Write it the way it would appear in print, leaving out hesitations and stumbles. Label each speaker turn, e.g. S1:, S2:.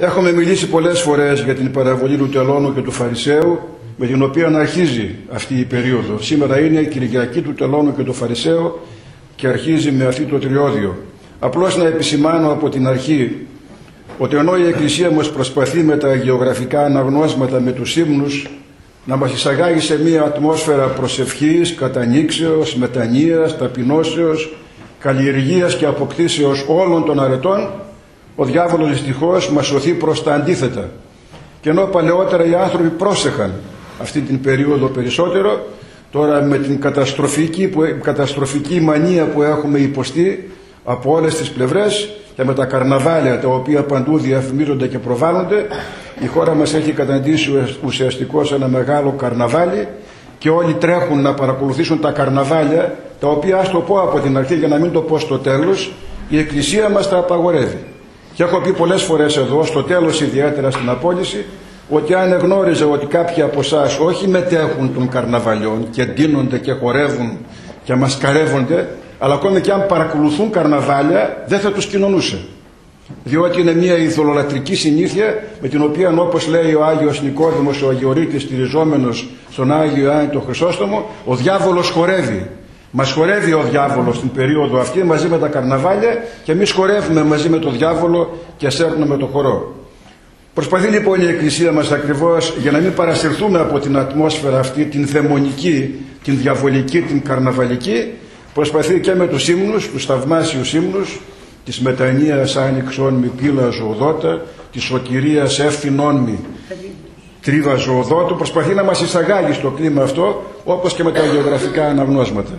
S1: Έχουμε μιλήσει πολλές φορές για την παραβολή του τελώνου και του Φαρισαίου, με την οποία αρχίζει αυτή η περίοδο. Σήμερα είναι η Κυριακή του τελώνου και του Φαρισαίου και αρχίζει με αυτό το τριώδιο. Απλώς να επισημάνω από την αρχή ότι ενώ η Εκκλησία μας προσπαθεί με τα γεωγραφικά αναγνώσματα, με τους ύμνους, να μας εισαγάγει σε μια ατμόσφαιρα προσευχής, κατανήξεως, μετανοίας, ταπεινώσεως, καλλιεργίας και αποκτήσεως όλων των αρετών, ο διάβολος δυστυχώς μας σωθεί προς τα αντίθετα. Και ενώ παλαιότερα οι άνθρωποι πρόσεχαν αυτή την περίοδο περισσότερο, τώρα με την καταστροφική μανία που έχουμε υποστεί από όλες τις πλευρές και με τα καρναβάλια τα οποία παντού διαφημίζονται και προβάλλονται, η χώρα μας έχει καταντήσει ουσιαστικώς ένα μεγάλο καρναβάλι και όλοι τρέχουν να παρακολουθήσουν τα καρναβάλια, τα οποία, ας το πω από την αρχή για να μην το πω στο τέλος, η Εκκλησία μας τα απαγορεύει. Και έχω πει πολλές φορές εδώ, στο τέλος ιδιαίτερα στην απόλυση, ότι αν εγνώριζα ότι κάποιοι από εσάς όχι μετέχουν των καρναβαλιών και ντύνονται και χορεύουν και μασκαρεύονται, αλλά ακόμη και αν παρακολουθούν καρναβάλια, δεν θα τους κοινωνούσε. Διότι είναι μια ειδωλολατρική συνήθεια με την οποία, όπως λέει ο Άγιος Νικόδημος, ο Αγιορείτης, στηριζόμενος στον Άγιο Ιωάννη τον Χρυσόστομο, ο διάβολος χορεύει. Μας χορεύει ο διάβολος στην περίοδο αυτή μαζί με τα καρναβάλια και εμείς χορεύουμε μαζί με τον διάβολο και σέρνουμε το χορό. Προσπαθεί λοιπόν η Εκκλησία μας ακριβώς για να μην παρασυρθούμε από την ατμόσφαιρα αυτή, την δαιμονική, την διαβολική, την καρναβαλική, προσπαθεί και με τους ύμνους, τους θαυμάσιους ύμνους, της μετανοίας άνοιξον μη πύλα ζωοδότα, της σωτηρίας εύθυνον μη τρίβα ζωοδότου, προσπαθεί να μας εισαγάγει στο κλίμα αυτό, όπως και με τα γεωγραφικά αναγνώσματα.